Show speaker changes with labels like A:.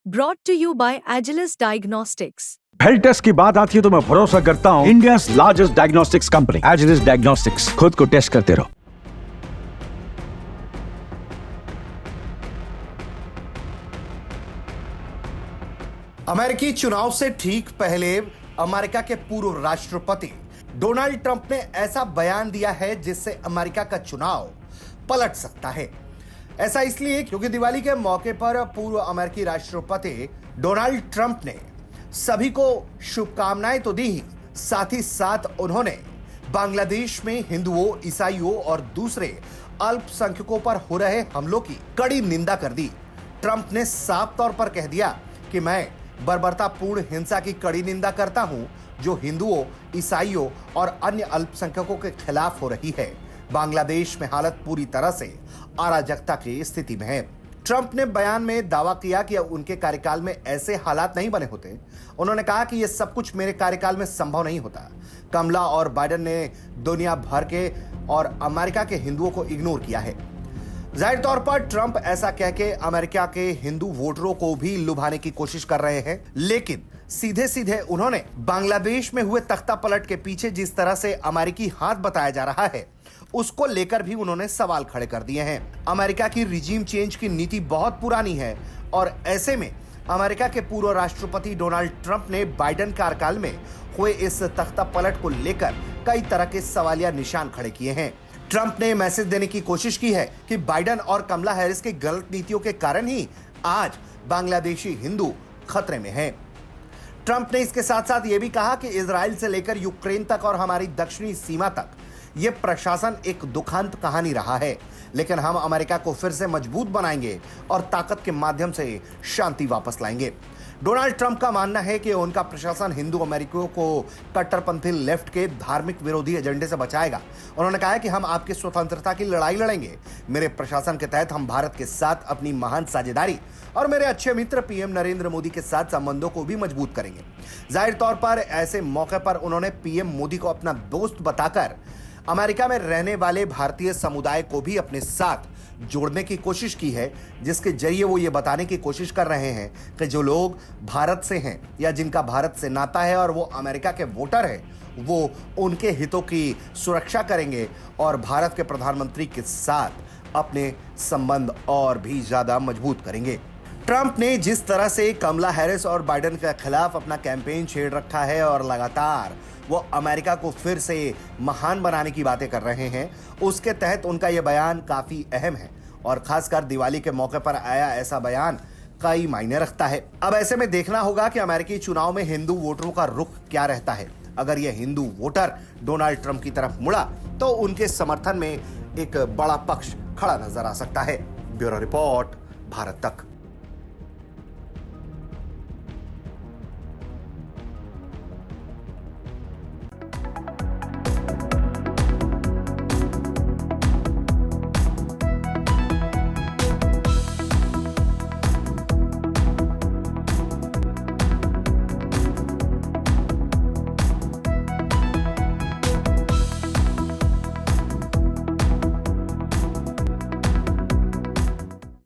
A: Brought to you by Agilus Diagnostics.
B: Health test की बात आती है तो मैं भरोसा करता हूँ India's largest diagnostics company Agilus diagnostics. खुद को टेस्ट करते रहो।
C: अमेरिकी चुनाव से ठीक पहले अमेरिका के पूर्व राष्ट्रपति डोनाल्ड ट्रंप ने ऐसा बयान दिया है जिससे अमेरिका का चुनाव पलट सकता है। ऐसा इसलिए क्योंकि दिवाली के मौके पर पूर्व अमेरिकी राष्ट्रपति डोनाल्ड ट्रंप ने सभी को शुभकामनाएं तो दी ही, साथ ही साथ उन्होंने बांग्लादेश में हिंदुओं, ईसाइयों और दूसरे अल्पसंख्यकों पर हो रहे हमलों की कड़ी निंदा कर दी। ट्रंप ने साफ तौर पर कह दिया कि मैं बर्बरतापूर्ण हिंसा की कड़ी निंदा करता हूं जो हिंदुओं, ईसाइयों और अन्य अल्पसंख्यकों के खिलाफ हो रही है। बांग्लादेश में हालत पूरी तरह से अराजकता की स्थिति में है। ट्रंप ने बयान में दावा किया कि उनके कार्यकाल में ऐसे हालात नहीं बने होते। उन्होंने कहा कि यह सब कुछ मेरे कार्यकाल में संभव नहीं होता। कमला और बाइडेन ने दुनिया भर के और अमेरिका के हिंदुओं को इग्नोर किया है। जाहिर तौर पर ट्रंप ऐसा कह के अमेरिका के हिंदू वोटरों को भी लुभाने की कोशिश कर रहे हैं, लेकिन सीधे सीधे उन्होंने बांग्लादेश में हुए तख्ता पलट के पीछे जिस तरह से अमेरिकी हाथ बताया जा रहा है उसको लेकर भी उन्होंने सवाल खड़े कर दिए हैं। अमेरिका की रिजीम चेंज की नीति बहुत पुरानी है और ऐसे में अमेरिका के पूर्व राष्ट्रपति डोनाल्ड ट्रंप ने बाइडेन कार्यकाल में हुए इस तख्ता पलट को लेकर कई तरह के सवालिया निशान खड़े किए हैं। ट्रंप ने मैसेज देने की कोशिश की है कि बाइडेन और कमला हैरिस की गलत नीतियों के कारण ही आज बांग्लादेशी हिंदू खतरे में हैं। ट्रंप ने इसके साथ साथ यह भी कहा कि इजराइल से लेकर यूक्रेन तक और हमारी दक्षिणी सीमा तक यह प्रशासन एक दुखांत कहानी रहा है, लेकिन हम अमेरिका को फिर से मजबूत बनाएंगे और ताकत के माध्यम से शांति वापस लाएंगे। डोनाल्ड ट्रंप का मानना है कि उनका प्रशासन हिंदू अमेरिकियों को कट्टरपंथी लेफ्ट के धार्मिक विरोधी एजेंडे से बचाएगा। उन्होंने कहा है कि हम आपकी स्वतंत्रता की लड़ाई लड़ेंगे। मेरे प्रशासन के तहत हम भारत के साथ अपनी महान साझेदारी और मेरे अच्छे मित्र पीएम नरेंद्र मोदी के साथ संबंधों को भी मजबूत करेंगे। जाहिर तौर पर ऐसे मौके पर उन्होंने पीएम मोदी को अपना दोस्त बताकर अमेरिका में रहने वाले भारतीय समुदाय को भी अपने साथ जोड़ने की कोशिश की है, जिसके जरिए वो ये बताने की कोशिश कर रहे हैं कि जो लोग भारत से हैं या जिनका भारत से नाता है और वो अमेरिका के वोटर हैं, वो उनके हितों की सुरक्षा करेंगे और भारत के प्रधानमंत्री के साथ अपने संबंध और भी ज्यादा मजबूत करेंगे। ट्रंप ने जिस तरह से कमला हैरिस और बाइडेन के खिलाफ अपना कैंपेन छेड़ रखा है और लगातार वो अमेरिका को फिर से महान बनाने की बातें कर रहे हैं, उसके तहत उनका यह बयान काफी अहम है और खासकर दिवाली के मौके पर आया ऐसा बयान कई मायने रखता है। अब ऐसे में देखना होगा कि अमेरिकी चुनाव में हिंदू वोटरों का रुख क्या रहता है। अगर यह हिंदू वोटर डोनाल्ड ट्रंप की तरफ मुड़ा तो उनके समर्थन में एक बड़ा पक्ष खड़ा नजर आ सकता है। ब्यूरो रिपोर्ट, भारत तक।